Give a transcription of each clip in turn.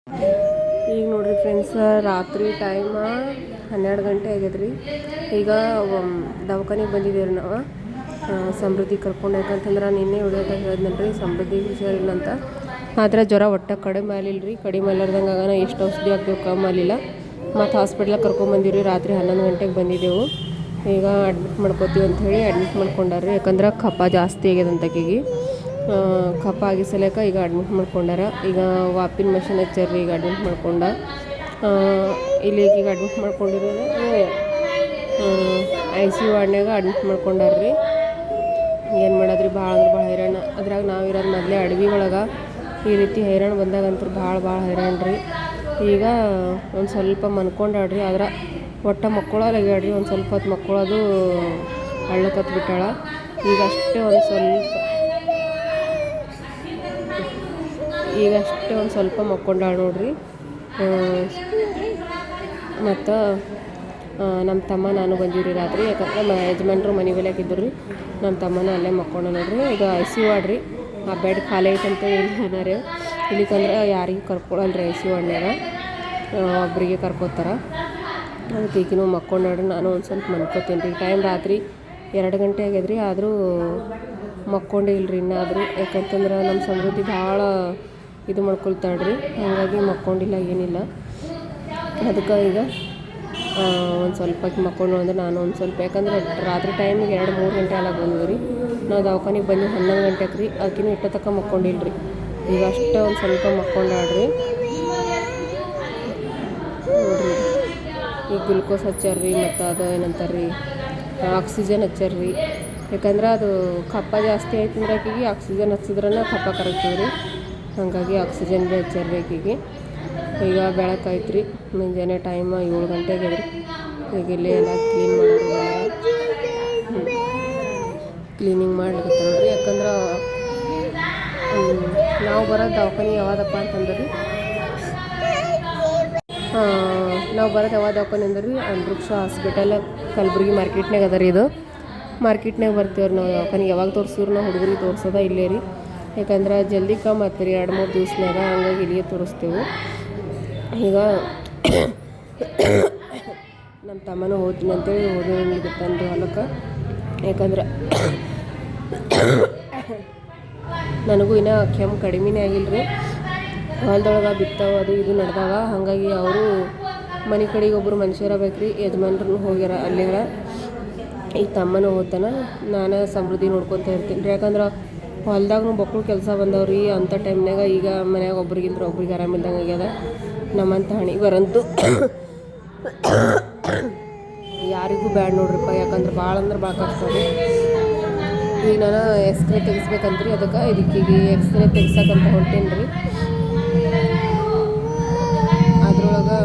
ಈಗ ನೋಡ್ರಿ ಫ್ರೆಂಡ್ಸ್, ರಾತ್ರಿ ಟೈಮ್ 12 ಗಂಟೆ ಆಗ್ಯದ್ರಿ. ಈಗ ದವಾಖಾನಿಗೆ ಬಂದಿದ್ದೇವೆ ನಾವು. ಸಮೃದ್ಧಿ ಕರ್ಕೊಂಡು, ಯಾಕಂತಂದ್ರೆ ನಿನ್ನೆ ವಿಡಿಯೋದಾಗ ಹೇಳಿದ್ನಲ್ರಿ ಸಮೃದ್ಧಿ ಹುಷಾರಿಲ್ಲ ಅಂತ. ಆದ್ರೆ ಜ್ವರ ಒಟ್ಟು ಕಡಿಮೆ ಆಗಿಲ್ಲರಿ. ಕಡಿಮೆ ಇಲ್ಲಾರ್ದಂಗೆ ಆಗಾನ ಎಷ್ಟು ಔಷಧಿ ಹಾಕ್ತೇವೆ ಕಮ್ಮಿ ಆಗಿಲ್ಲ. ಮತ್ತು ಹಾಸ್ಪಿಟ್ಲಿಗೆ ಕರ್ಕೊಂಡ್ಬಂದಿವ್ರಿ. ರಾತ್ರಿ 11 ಗಂಟೆಗೆ ಬಂದಿದ್ದೆವು. ಈಗ ಅಡ್ಮಿಟ್ ಮಾಡ್ಕೋತೀವಿ ಅಂಥೇಳಿ ಅಡ್ಮಿಟ್ ಮಾಡ್ಕೊಂಡಾರ್ರಿ. ಯಾಕಂದ್ರೆ ಕಫ ಜಾಸ್ತಿ ಆಗ್ಯದಂತಕಿಗೆ. ಕಫ ಆಗಿ ಸಲಕ ಈಗ ಅಡ್ಮಿಟ್ ಮಾಡ್ಕೊಂಡಾರ. ಈಗ ವಾಪಿನ ಮಷಿನ್ ಹಚ್ಚಾರ್ರಿ. ಈಗ ಅಡ್ಮಿಟ್ ಮಾಡ್ಕೊಂಡ. ಇಲ್ಲಿ ಈಗ ಅಡ್ಮಿಟ್ ಮಾಡ್ಕೊಂಡಿರೋದು ICU ವಾರ್ಡ್ನಾಗ ಅಡ್ಮಿಟ್ ಮಾಡ್ಕೊಂಡಾರ್ರಿ. ಏನು ಮಾಡೋದ್ರಿ, ಭಾಳ ಅಂದ್ರೆ ಭಾಳ ಹೈರಾಣ. ಅದ್ರಾಗ ನಾವಿರೋದು ಮೊದಲೇ ಅಡವಿ ಒಳಗೆ. ಈ ರೀತಿ ಹೈರಾಣ ಬಂದಾಗಂತೂ ಭಾಳ ಹೈರಾಣ ರೀ. ಈಗ ಒಂದು ಸ್ವಲ್ಪ ಮನ್ಕೊಂಡಾಡ್ರಿ. ಆದ್ರೆ ಒಟ್ಟು ಮಕ್ಕಳಾಗ್ಯಾಡ್ರಿ. ಒಂದು ಸ್ವಲ್ಪ ಹೊತ್ತು ಮಕ್ಕಳದು ಅಳ್ಳಕತ್ತು ಬಿಟ್ಟಾಳ. ಈಗಷ್ಟೇ ಒಂದು ಸ್ವಲ್ಪ ಮಕ್ಕೊಂಡಾಳ ನೋಡ್ರಿ. ಮತ್ತು ನಮ್ಮ ತಮ್ಮ ನಾನು ಬಂದೀವ್ರಿ ರಾತ್ರಿ. ಯಾಕಂದ್ರೆ ಯಜಮಾನ್ರು ಮನೆ ಬೆಲೆಯಾಗಿದ್ದು ರೀ. ನಮ್ಮ ತಮ್ಮನ ಅಲ್ಲೇ ಮಕ್ಕೊಂಡ ನೋಡ್ರಿ. ಇದು ICU ವಾರ್ಡ್ ರೀ. ಆ ಬೆಡ್ ಖಾಲಿ ಐತಂತ ಏನಾರೇ ಇಲ್ಲಿಕಂದ್ರೆ ಯಾರಿಗೂ ಕರ್ಕೊಳಲ್ರಿ. ICU ವಾರ್ಡ್ನಾಗ ಒಬ್ಬರಿಗೆ ಕರ್ಕೋತಾರೆ. ಅದಕ್ಕೆ ಈಗಿನೂ ಮಕ್ಕೊಂಡಾಡ್ರಿ. ನಾನು ಒಂದು ಸ್ವಲ್ಪ ಮನ್ಕೋತೀನಿ ರೀ. ಟೈಮ್ ರಾತ್ರಿ 2 ಗಂಟೆ ಆಗ್ಯದ್ರಿ. ಆದರೂ ಮಕ್ಕೊಂಡೇ ಇಲ್ಲರಿ ಇನ್ನಾದರೂ. ಯಾಕಂತಂದ್ರೆ ನಮ್ಮ ಸಮೃದ್ಧಿ ಭಾಳ ಇದು ಮಾಡ್ಕೊಳ್ತಾಳ್ರಿ. ಹಾಗಾಗಿ ಮಕ್ಕೊಂಡಿಲ್ಲ, ಏನಿಲ್ಲ. ಅದಕ್ಕೆ ಈಗ ಒಂದು ಸ್ವಲ್ಪ ಮಕ್ಕೊಂಡು ಅಂದ್ರೆ ನಾನು ಒಂದು ಸ್ವಲ್ಪ, ಯಾಕಂದ್ರೆ ರಾತ್ರಿ ಟೈಮಿಗೆ 2-3 ಗಂಟೆ ಎಲ್ಲ ಬಂದ್ವಿ ರೀ. ನಾವು ದವಾಖಾನಿಗೆ ಬಂದು 11 ಗಂಟೆಗೆ ರೀ. ಆಕಿನೂ ಇಷ್ಟ ತಕ್ಕ ಮಕ್ಕೊಂಡಿಲ್ರಿ. ಈಗ ಅಷ್ಟೇ ಒಂದು ಸ್ವಲ್ಪ ಮಕ್ಕೊಂಡಾಡ್ರಿ. ನೋಡ್ರಿ, ಈಗ ಗ್ಲುಕೋಸ್ ಹಚ್ಚಾರ್ರಿ. ಮತ್ತು ಅದು ಏನಂತಾರೆ ಆಕ್ಸಿಜನ್ ಹಚ್ಚಾರ್ರಿ. ಯಾಕಂದ್ರೆ ಅದು ಕಫ ಜಾಸ್ತಿ ಆಯ್ತು ಅಂದ್ರೆ ಆಕಿಗೆ ಆಕ್ಸಿಜನ್ ಹಚ್ಚಿದ್ರನ್ನ ಕಫ ಕರಗ್ತದೆ ರೀ. ಹಾಗಾಗಿ ಆಕ್ಸಿಜನ್ ಭೀ ಹಚ್ಚಾರ್ರಿ ಆಕಿಗೆ. ಈಗ ಬೆಳಕಾಯ್ತು ರೀ. ಮುಂಜಾನೆ ಟೈಮ್ 7 ಗಂಟೆ ಆಗ್ಯದ್ರಿ. ಈಗ ಇಲ್ಲಿ ಎಲ್ಲ ಕ್ಲೀನಿಂಗ್ ಮಾಡ್ಲಿಕ್ಕೆ ನೋಡ್ರಿ. ಯಾಕಂದ್ರೆ ನಾವು ಬರೋದು ದವಾಖಾನೆ ಯಾವ್ದಪ್ಪ ಅಂತಂದ್ರೆ ನಾವು ಬರೋದು ಯಾವ ದವಾಖಾನೆ ಅಂದ್ರೆ ರೀ ವೃಕ್ಷ ಹಾಸ್ಪಿಟಲ್, ಕಲಬುರ್ಗಿ ಮಾರ್ಕೆಟ್ನಾಗ ಅದ ರೀ. ಇದು ಮಾರ್ಕೆಟ್ನಾಗ ಬರ್ತೀವ್ರಿ ನಾವು ದವಾಖಾನಿಗೆ. ಯಾವಾಗ ತೋರಿಸಿದ್ರು ನಾವು ಹುಡುಗರಿಗೆ ತೋರಿಸೋದ ಇಲ್ಲೇ ರೀ. ಯಾಕಂದ್ರೆ ಜಲ್ದಿ ಕಮ್ಮಿ ಆಗ್ತದೆ ರೀ 2-3 ದಿವ್ಸನಾಗ. ಹಂಗಾಗಿ ಇಲ್ಲಿಗೆ ತೋರಿಸ್ತೇವೆ. ಈಗ ನಮ್ಮ ತಮ್ಮನೂ ಹೋಗ್ತೀನಿ ಅಂತೇಳಿ ಹೋಗಿ ತಂದು ಹೊಲಕ್ಕೆ. ಯಾಕಂದ್ರೆ ನನಗೂ ಇನ್ನೂ ಕೆಮ್ಮು ಕಡಿಮೆನೇ ಆಗಿಲ್ಲರಿ. ಹೊಲದೊಳಗೆ ಬಿತ್ತವು ಅದು ಇದು ನಡೆದಾಗ. ಹಾಗಾಗಿ ಅವರು ಮನೆ ಕಡೆಗೆ ಒಬ್ಬರು ಮನುಷ್ಯರ ಬೇಕ್ರಿ. ಯಜಮಾನ್ರು ಹೋಗ್ಯಾರ ಅಲ್ಲಿಗಾರ. ಈಗ ತಮ್ಮನೂ ಹೋಗ್ತಾನೆ. ನಾನು ಸಮೃದ್ಧಿ ನೋಡ್ಕೊತ ಇರ್ತೀನಿ ರೀ. ಯಾಕಂದ್ರೆ ಹೊಲ್ದಾಗೂ ಮಕ್ಕಳು ಕೆಲಸ ಬಂದವ್ರಿ. ಅಂಥ ಟೈಮ್ನಾಗ ಈಗ ಮನ್ಯಾಗ ಒಬ್ರಿಗಿಂದ್ರೆ ಒಬ್ರಿಗೆ ಆರಾಮಿಲ್ದಂಗೆ ಆಗ್ಯದ. ನಮ್ಮಂತ ಹಣಿ ಬರಂತೂ ಯಾರಿಗೂ ಬ್ಯಾಡ್ ನೋಡ್ರಿಪ್ಪ. ಯಾಕಂದ್ರೆ ಭಾಳ ಅಂದ್ರೆ ಭಾಳ ಕಷ್ಟ ರೀ. ಈಗ ನಾನು ಎಕ್ಸ್ರೇ ತೆಗಿಸ್ಬೇಕಂತ್ರಿ. ಇದಕ್ಕೀಗ ಎಕ್ಸ್ರೇ ತೆಗ್ಸಕ್ಕಂತ ಹೊಂಟೇನಿ ರೀ. ಅದ್ರೊಳಗೆ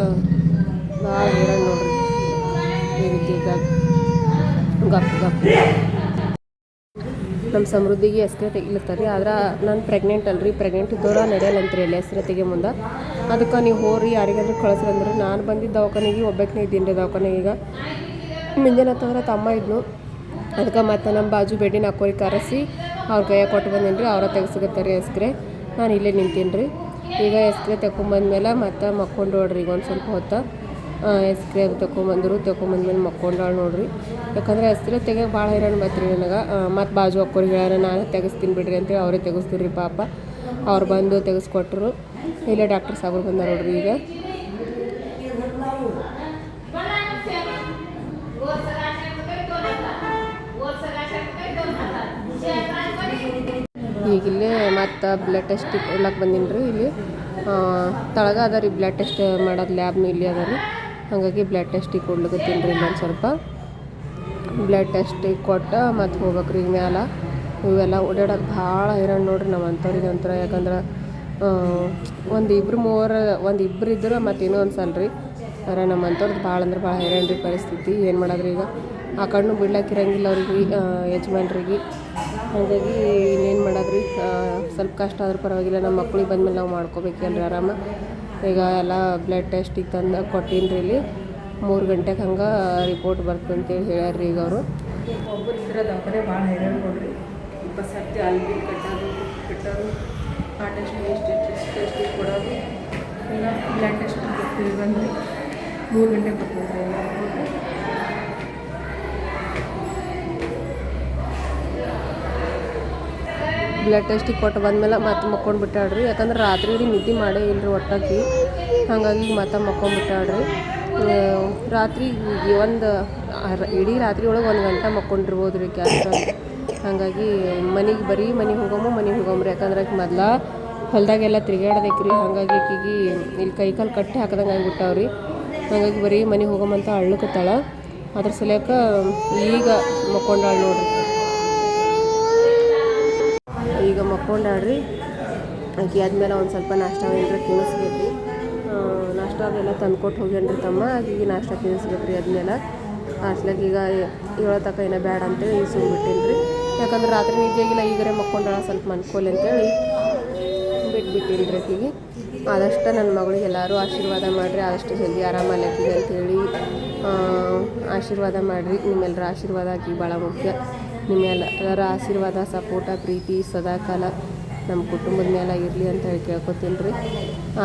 ಭಾಳ ಹೈರಾಣ ನೋಡ್ರಿ. ಈ ರೀತಿ ಗಪ್ ನಮ್ಮ ಸಮೃದ್ಧಿಗೆ ಎಕ್ಸ್ರೇ ತೆಗಿಲತ್ತಾರೆ ರೀ. ಆದ್ರೆ ನಾನು ಪ್ರೆಗ್ನೆಂಟ್ ಅಲ್ರಿ. ಪ್ರೆಗ್ನೆಂಟ್ ಇದ್ದವ್ರು ನಡೆಯಲ್ಲಂತ್ರಿ ಅಲ್ಲಿ ಎಕ್ಸ್ರೇ ತೆಗಿ ಮುಂದೆ. ಅದಕ್ಕೆ ನೀವು ಹೋಗ್ರಿ ಯಾರಿಗಾದ್ರೂ ಕಳಿಸ್ರಂದ್ರೆ. ನಾನು ಬಂದಿದ್ದ ದವಾಖಾನೆಗೆ ಒಬ್ಬಾಕಿನೇ ಇದ್ದೀನಿ ರೀ ದವಾಖಾನೆಗೆ. ಈಗ ಮುಂಜಾನೆ ಹತ್ತಂದ್ರೆ ತಮ್ಮ ಇದ್ನು. ಅದಕ್ಕೆ ಮತ್ತು ನಮ್ಮ ಬಾಜು ಬೆಡ್ಡಿನ ಹಾಕೋರಿಗೆ ಕರೆಸಿ ಅವ್ರ ಕೈಯಾಗ ಕೊಟ್ಟು ಬಂದೀನಿ ರೀ. ಅವರ ತೆಗಿಸ್ಕೊತಾರೆ ಎಕ್ಸ್ರೇ. ನಾನು ಇಲ್ಲೇ ನಿಂತೀನಿ ರೀ. ಈಗ ಎಕ್ಸ್ರೇ ತೆಗೊಂಬಂದ್ಮೇಲೆ ಮತ್ತು ಮಕ್ಕೊಂಡು ನೋಡ್ರಿ. ಈಗ ಒಂದು ಸ್ವಲ್ಪ ಹೊತ್ತು ಎಕ್ಸ್ರೇ ಅದು ತೊಗೊಂಬಂದ್ಮೇಲೆ ಮಕ್ಕೊಂಡಾಳು ನೋಡ್ರಿ. ಯಾಕಂದ್ರೆ ಎಕ್ಸ್ರೇ ತೆಗಿಯೋಕೆ ಭಾಳ ಹೈರಾಣ ಬತ್ರಿ ನನಗೆ. ಮತ್ತು ಬಾಜು ಹಾಕೋರಿಗೆ ಹೇಳ್ಯಾರ ನಾನು ತೆಗಿಸ್ತೀನಿ ಬಿಡ್ರಿ ಅಂತೇಳಿ ಅವರೇ ತೆಗಿಸ್ತೀವಿ ರೀ ಪಾಪ. ಅವ್ರು ಬಂದು ತೆಗೆಸ್ಕೊಟ್ರು. ಇಲ್ಲೇ ಡಾಕ್ಟರ್ ಸಾಬ್ರು ಬಂದಾರ ನೋಡ್ರಿ. ಈಗ ಈಗಿಲ್ಲೇ ಮತ್ತು ಬ್ಲಡ್ ಟೆಸ್ಟ್ ಕೊಡ್ಲಕ್ಕೆ ಬಂದೀನಿ ರೀ. ಇಲ್ಲಿ ತಳಗ ಅದ ರೀ ಬ್ಲಡ್ ಟೆಸ್ಟ್ ಮಾಡೋದು ಲ್ಯಾಬ್ನು ಇಲ್ಲಿ ಅದ ರೀ. ಹಾಗಾಗಿ ಬ್ಲಡ್ ಟೆಸ್ಟಿಗೆ ಕೊಡ್ಲಿಕತ್ತೀನಿ ರೀ. ಇಲ್ಲೊಂದು ಸ್ವಲ್ಪ ಬ್ಲಡ್ ಟೆಸ್ಟಿಗೆ ಕೊಟ್ಟು ಮತ್ತು ಹೋಗ್ಬೇಕ್ರಿ ಈಗ ಮ್ಯಾಲೆ. ಇವೆಲ್ಲ ಓಡಾಡೋಕೆ ಭಾಳ ಹೈರಾಣ ನೋಡ್ರಿ ನಮ್ಮ ಅಂಥವ್ರಿಗೆ ಅಂತಾರೆ. ಯಾಕಂದ್ರೆ ಒಂದು ಇಬ್ಬರು ಇದ್ರೆ ಮತ್ತೇನೋ ಅನ್ಸಲ್ರಿ. ಆದರೆ ನಮ್ಮ ಅಂಥವ್ರದ್ದು ಭಾಳ ಅಂದ್ರೆ ಭಾಳ ಹೈರಾಣ ರೀ ಪರಿಸ್ಥಿತಿ. ಏನು ಮಾಡೋದ್ರಿ ಈಗ ಆ ಕಣ್ಣು ಬಿಡ್ಲಾಕಿರಂಗಿಲ್ಲ ಅವ್ರಿಗೆ, ಯಜಮಾನ್ರಿಗೆ. ಹಾಗಾಗಿ ಇನ್ನೇನು ಮಾಡೋದ್ರಿ. ಸ್ವಲ್ಪ ಕಷ್ಟ ಆದ್ರೂ ಪರವಾಗಿಲ್ಲ. ನಮ್ಮ ಮಕ್ಳಿಗೆ ಬಂದಮೇಲೆ ನಾವು ಮಾಡ್ಕೋಬೇಕಲ್ರಿ ಆರಾಮ. ಈಗ ಎಲ್ಲ ಬ್ಲಡ್ ಟೆಸ್ಟಿಗೆ ತಂದು ಕೊಟ್ಟೀನಿ ರೀ. ಇಲ್ಲಿ 3 ಗಂಟೆಗೆ ಹಂಗೆ ರಿಪೋರ್ಟ್ ಬರ್ತದೆ ಅಂತೇಳಿ ಹೇಳ್ಯಾರ್ರಿ ಈಗ ಅವರು. ಒಬ್ಬರು ಇದ್ರೆ ದವಾಖಾನೆ ಭಾಳ ಹೈರಾಣ ನೋಡ್ರಿ. 20 ಸರ್ತಿ ಅಲ್ಲಿ ಕಟ್ಟೋದು ಆ ಟೆಸ್ಟ್ ಟೆಸ್ಟಿಗೆ ಕೊಡೋದು ಈಗ ಬ್ಲಡ್ ಟೆಸ್ಟ್ ಬರ್ತೀವಿ ಬಂದರೆ 3 ಗಂಟೆಗೆ ಬರ್ತೀವಿ ಬ್ಲಡ್ ಟೆಸ್ಟಿಗೆ ಕೊಟ್ಟು ಬಂದಮೇಲೆ ಮತ್ತೆ ಮಕ್ಕೊಂಡ್ಬಿಟ್ಟಾಳ್ರಿ. ಯಾಕಂದ್ರೆ ರಾತ್ರಿ ಇಡೀ ನಿದ್ದೆ ಮಾಡೇ ಇಲ್ಲರಿ ಒಟ್ಟಾಕಿ, ಹಾಗಾಗಿ ಮತ್ತೆ ಮಕ್ಕೊಂಡ್ಬಿಟ್ಟಾಳ್ರಿ. ರಾತ್ರಿ ಒಂದು ಇಡೀ ರಾತ್ರಿ ಒಳಗೆ 1 ಗಂಟೆ ಮಕ್ಕೊಂಡಿರ್ಬೋದು ರೀ ಕ್ಯಾಸ್ಟ್. ಹಾಗಾಗಿ ಮನೆಗೆ ಹೋಗಮ್ರಿ. ಯಾಕಂದ್ರೆ ಆಕೆ ಮೊದ್ಲ ಹೊಲದಾಗೆಲ್ಲ ತಿರುಗಾಡ್ಬೇಕ್ರಿ. ಹಾಗಾಗಿ ಆಕೆಗೆ ಇಲ್ಲಿ ಕೈಕಾಲು ಕಟ್ಟಿ ಹಾಕಿದಂಗೆ ಆಗಿಬಿಟ್ಟಾವ್ರಿ. ಹಾಗಾಗಿ ಬರೀ ಮನೆಗೆ ಹೋಗಮ್ಮಂತ ಅಳ್ಳಕತ್ತಾಳ. ಅದ್ರ ಸಲಕ ಈಗ ಮಕ್ಕೊಂಡಾಳ ನೋಡ್ರಿ. ಈಗ ಮಕ್ಕೊಂಡಾಳ್ರಿ. ಆಕೆ ಆದ್ಮೇಲೆ ಒಂದು ಸ್ವಲ್ಪ ನಾಷ್ಟ ಏನಾರ ತಿನ್ನಿಸ್ಬೇಕು ರೀ. ನಾಷ್ಟ ಅದೆಲ್ಲ ತಂದ್ಕೊಟ್ಟು ಹೋಗ್ಯಾನ್ರಿ ತಮ್ಮ. ಆಕೆಗೆ ನಾಷ್ಟ ತಿನ್ನಿಸ್ಬೇಕು ರೀ. ಆದ್ಮೇಲೆ ಅಷ್ಟಾಗ ಈಗ ಹೇಳತಕ್ಕ ಏನೋ ಬೇಡ ಅಂತೇಳಿ ಈಗ ಸುಮ್ಬಿಟ್ಟೇನಿ ರೀ. ಯಾಕಂದ್ರೆ ರಾತ್ರಿ ನಿದ್ದೆಗಿಲ್ಲ, ಈಗರೇ ಮಕ್ಕೊಂಡಾಳ ಸ್ವಲ್ಪ ಮನ್ಕೋಲಿ ಅಂತೇಳಿ ಬಿಟ್ಬಿಟ್ಟಿನಿ ರೀ. ಆಕೆಗೆ ಆದಷ್ಟು ನನ್ನ ಮಗಳಿಗೆ ಎಲ್ಲರೂ ಆಶೀರ್ವಾದ ಮಾಡಿರಿ, ಆದಷ್ಟು ಜಲ್ದಿ ಆರಾಮಲ್ಲಕ್ಕಿಗೆ ಅಂಥೇಳಿ ಆಶೀರ್ವಾದ ಮಾಡಿರಿ. ನಿಮ್ಮೆಲ್ಲರ ಆಶೀರ್ವಾದ ಆಕೆಗೆ ಭಾಳ ಮುಖ್ಯ. ನಿಮ್ಮೆಲ್ಲರ ಆಶೀರ್ವಾದ, ಸಪೋರ್ಟ, ಪ್ರೀತಿ ಸದಾಕಾಲ ನಮ್ಮ ಕುಟುಂಬದ ಮೇಲೆ ಇರಲಿ ಅಂತ ಹೇಳಿ ಕೇಳ್ಕೊತೀನಿ ರೀ.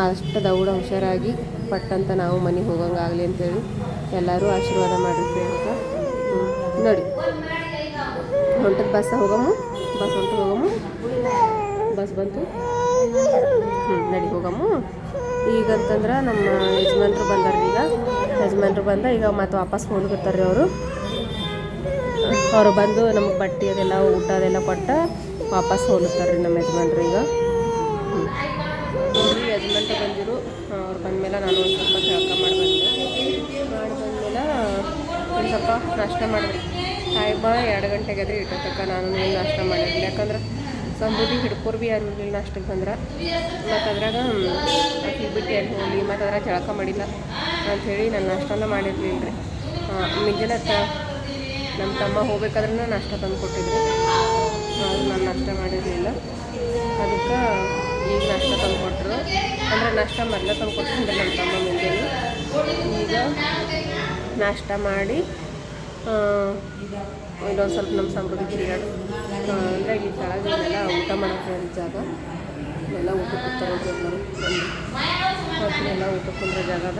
ಅಷ್ಟು ದೌಡ ಹುಷಾರಾಗಿ ಪಟ್ಟಂತ ನಾವು ಮನೆಗೆ ಹೋಗಂಗಾಗಲಿ ಅಂತೇಳಿ ಎಲ್ಲರೂ ಆಶೀರ್ವಾದ ಮಾಡಿರಿ ಅಂತ ನೋಡಿ. ಹೊಂಟದ ಬಸ್ ಹೋಗಮ್ಮ, ಬಸ್ ಹೊಂಟು ಹೋಗಮ್ಮ, ಬಸ್ ಬಂತು. ನಡಿ ಹೋಗಮ್ಮ. ಈಗಂತಂದ್ರೆ ನಮ್ಮ ಯಜಮಾನ್ರು ಬಂದಾರ್ರಿ. ಯಜಮಾನ್ರು ಈಗ ಮತ್ತೆ ವಾಪಸ್ ಹೋಗ್ಲಿಕತ್ತಾರೆ ರೀ. ಅವರು ಬಂದು ನಮಗೆ ಬಟ್ಟೆ ಅದೆಲ್ಲ ಊಟ ಅದೆಲ್ಲ ಕೊಟ್ಟು ವಾಪಸ್ ಹೋಗ್ತಾರೆ ರೀ ನಮ್ಮ ಯಜಮಾನ್ರು. ಈಗ ನೋಡಿರಿ ಯಜಮಾನ್ರು ಬಂದಿರು. ಅವ್ರು ಬಂದಮೇಲೆ ನಾನು ಒಂದು ಸ್ವಲ್ಪ ಜಳಕ ಮಾಡಿ ಬಂದಮೇಲೆ ಒಂದು ಸ್ವಲ್ಪ ನಾಷ್ಟ ಮಾಡಿದ್ರಿ. ಟೈಮ 2 ಗಂಟೆಗೆ ಅದ್ರಿ. ಇಟ್ಟತಕ್ಕ ನಾನು ನಾಷ್ಟ ಮಾಡಿರಲಿಲ್ಲ. ಯಾಕಂದ್ರೆ ಸಮೃದ್ಧಿ ಹಿಡ್ಕೋರು ಭೀ ಯಾರು ಇರಲಿಲ್ಲ ನಾಷ್ಟಕ್ಕೆ ಬಂದ್ರೆ. ಮತ್ತು ಅದ್ರಾಗ ಆಕೆ ಬಿಟ್ಟು ಎಲ್ಲಿ ಹೋಗಲಿ, ಮತ್ತು ಅದ್ರಾಗ ಜಳಕ ಮಾಡಿಲ್ಲ ಅಂಥೇಳಿ ನಾನು ನಾಷ್ಟನ ಮಾಡಿರಲಿಲ್ಲ ರೀ. ಮುಂಜಾನೆ ನಮ್ಮ ತಮ್ಮ ಹೋಗ್ಬೇಕಾದ್ರೆ ನಾಷ್ಟ ತಂದು ಕೊಟ್ಟಿದ್ರಿ. ಅದು ನಾನು ನಾಷ್ಟ ಮಾಡಿರಲಿಲ್ಲ. ಅದಕ್ಕೆ ಈಗ ನಾಷ್ಟ ತಂದು ಕೊಟ್ಟರು. ಅಂದರೆ ನಾಷ್ಟ ಮೊದಲೇ ತಂದು ಕೊಟ್ಟಿದ್ದೆ ನಮ್ಮ ತಮ್ಮ ಮುಂಜಾನೆ. ಈಗ ನಾಷ್ಟ ಮಾಡಿ ಇನ್ನೊಂದು ಸ್ವಲ್ಪ ನಮ್ಮ ಸಮೃದ್ಧಿ ತಿರುಗಾಡು ಅಂದರೆ ಈ ಕೆಳಗೆಲ್ಲ ಊಟ ಮಾಡೋಕ್ಕೆ ಜಾಗ ಎಲ್ಲ ಊಟಕ್ಕೆ ಕೂತಾರೆ ಎಲ್ಲರೂ ಎಲ್ಲ ಊಟಕ್ಕೆ ಕುಂದ್ರೆ ಜಾಗದ.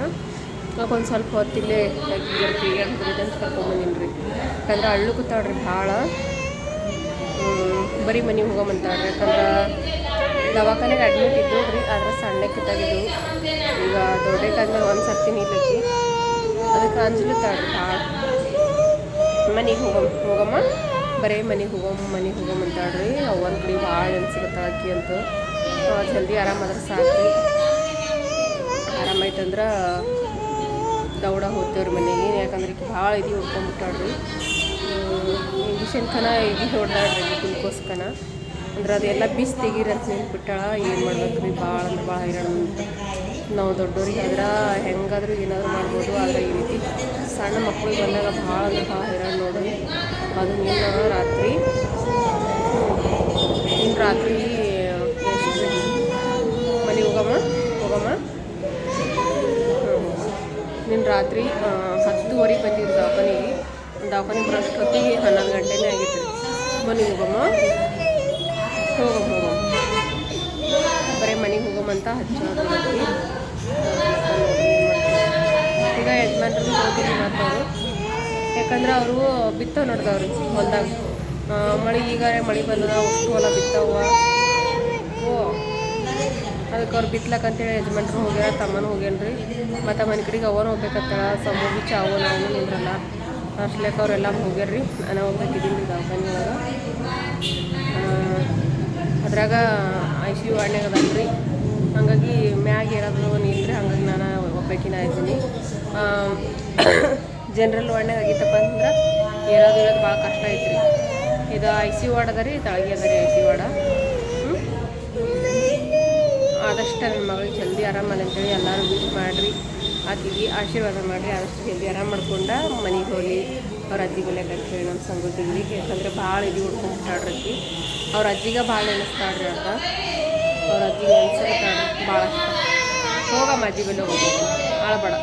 ಒಂದು ಸ್ವಲ್ಪ ಹೊತ್ತಿಲ್ಲೇ ತಿರುಗಾಡ್ತಿದ್ರಿ ಅಂತ ಕರ್ಕೊಂಬಂದಿನಿ ರೀ. ಯಾಕಂದ್ರೆ ಹಳ್ಳು ಕೂತಾಳ್ರಿ ಭಾಳ. ಬರೀ ಮನೆಗೆ ಹೋಗಮ್ಮಂತಾಳ್ರಿ. ಯಾಕಂದ್ರೆ ದವಾಖಾನೆಗೆ ಅಡ್ಮಿಟ್ ಇದ್ದು ರೀ. ಆದ್ರೆ ಸಣ್ಣಕ್ಕಿದ್ದಾಗಿದ್ದು ಈಗ ದೊಡ್ಡಕ್ಕಾದ್ಮೇಲೆ ಒಂದು ಸರ್ತಿ ನಿಲ್ಲಕ್ಕಿ ಅದಕ್ಕೆ ಅಂಜಲತ್ತಾಳ್ರಿ ಭಾಳ. ಮನೆಗೆ ಹೋಗಮ್ಮ, ಬರೀ ಮನೆಗೆ ಹೋಗಮ್ಮಂತಾಳ್ರಿ. ಒಂದು ಕಡೆ ಭಾಳ ನೆನ್ಸಿಗತ್ತಾಳ ಆಕಿ ಅಂತ. ಜಲ್ದಿ ಆರಾಮಾದ್ರೆ ಸಾಕ್ರಿ. ಆರಾಮಾಯ್ತಂದ್ರೆ ದೌಡ ಹೋಗ್ತೇವ್ರಿ ಮನೆಗೆ. ಯಾಕಂದ್ರೆ ಈಗ ಭಾಳ ಇದು ಹೊಡ್ಕೊಂಡ್ಬಿಟ್ಟಾಳ್ರಿ. ಇಂಜೆಕ್ಷನ್ ಇದು ಹೊಡ್ದಾಳ್ರಿ ಗ್ಲುಕೋಸ್ಕನ. ಅಂದ್ರೆ ಅದೆಲ್ಲ ಬಿಸಿ ತೆಗೀರಂತ ನಿಂತ್ಬಿಟ್ಟಾಳ. ಏನು ಮಾಡ್ಬೇಕು ರೀ, ಭಾಳ ಅಂದ್ರೆ ಭಾಳ ಹೈರಾಣ ಅಂತ. ನಾವು ದೊಡ್ಡವ್ರಿಗೆ ಆದ್ರೆ ಹೆಂಗಾದ್ರೂ ಏನಾದರೂ ಮಾಡ್ಬೋದು. ಆದರೆ ಈ ರೀತಿ ಸಣ್ಣ ಮಕ್ಕಳಿಗೆ ಬಂದಾಗ ಭಾಳ ಅಂದ್ರೆ ಭಾಳ ಹೈರಾಣ ನೋಡ್ರಿ. ಅದು ನಿನ್ನ ರಾತ್ರಿ ಎಷ್ಟು ಮನೆಗೆ ಹೋಗಮ್ಮ ನಿನ್ನ ರಾತ್ರಿ 10:30 ಬಂದಿದ್ದು ದವಾಖಾನೆಗೆ ಬರೋಷ್ಟೊತ್ತಿಗೆ 11 ಗಂಟೆನೇ ಆಗಿತ್ತು ರೀ. ಮನೆಗೆ ಹೋಗಮ್ಮ ಬರೀ ಮನೆಗೆ ಹೋಗಮ್ಮಂತ ಹಚ್ಚೋದ್ರಿ. ಈಗ ಯಜಮಾನ್ರು ಹೋಗಿದ್ವಿ ಮತ್ತು ಅವರು. ಯಾಕಂದ್ರೆ ಅವರು ಬಿತ್ತವ್ ನೋಡ್ದವ್ರಿ ಹೊಲ್ದಾಗ. ಈಗ ಮಳೆ ಬಂದದ, ಅಷ್ಟು ಹೊಲ ಬಿತ್ತವ. ಅದಕ್ಕೆ ಅವ್ರು ಬಿತ್ಲಕ್ಕಂತೇಳಿ ಯಜಮಾನ್ರು ಹೋಗ್ಯಾರ, ತಮ್ಮನೂ ಹೋಗ್ಯಾನ್ರಿ. ಮತ್ತು ಮನೆ ಕಡೆಗೆ ಅವನು ಹೋಗ್ಬೇಕಂತೇಳ. ಸಮೂಹ ಚಾವು ನಾವು ನಿಂದ್ರಲ್ಲ ಅಷ್ಟ್ಲೇಕ ಅವರೆಲ್ಲ ಹೋಗ್ಯಾರ್ರಿ. ನಾನು ಹೋಗ್ಬೇಕಿದ್ದೀನಿ ರೀ ದವಾಖಾನೆ ಒಳಗೆ. ಅದ್ರಾಗ ICU ವಾರ್ಡ್ನಾಗ ಅದಲ್ರಿ. ಹಾಗಾಗಿ ಮ್ಯಾಗ ಏನಾದರೂ ನಿಲ್ರಿ. ಹಾಗಾಗಿ ನಾನು ಒಬ್ಬಾಕಿನ ಇದ್ದೀನಿ. ಜನರಲ್ ವಾರ್ಡ್ನಾಗ ಆಗಿತ್ತಪ್ಪ ಅಂದ್ರೆ ಇರೋದು ಭಾಳ ಕಷ್ಟ ಐತ್ರಿ. ಇದು ICU ವಾರ್ಡ್ ಅದ ರೀ, ತಳಗೆ ಅದ ರೀ ICU ವಾರ್ಡ. ಆದಷ್ಟು ನನ್ನ ಮಗಳಿಗೆ ಜಲ್ದಿ ಆರಾಮಲ್ಲ ಅಂತೇಳಿ ಎಲ್ಲರೂ ವಿಶ್ ಮಾಡಿರಿ. ಆಕೆಗೆ ಆಶೀರ್ವಾದ ಮಾಡಿರಿ. ಆದಷ್ಟು ಜಲ್ದಿ ಆರಾಮ ಮಾಡ್ಕೊಂಡು ಮನೆಗೆ ಹೋಗಿ ಅವ್ರ ಅಜ್ಜಿಗೆ ಹೇಳಿ ನಮ್ಮ ಸಂಗತಿಗಳಿಗೆ. ಯಾಕಂದರೆ ಭಾಳ ಇದು ಹುಡ್ಕೊಂಡ್ಬಿಟ್ಟಾಡ್ರಿ ಆಕೆ. ಅವ್ರ ಅಜ್ಜಿಗೆ ಭಾಳ ನೆನೆಸ್ತಾಳ್ರಿ ಅಂತ. ಅವ್ರ ಅಜ್ಜಿಗೆ ನೆನೆಸ್ತಾಳ್ರಿ ಭಾಳ ಇಷ್ಟ. ಹೋಗಮ್ಮ ಅಜ್ಜಿ ಬೆಲೆ ಹೋಗೋದು ಆಳಬೇಡ.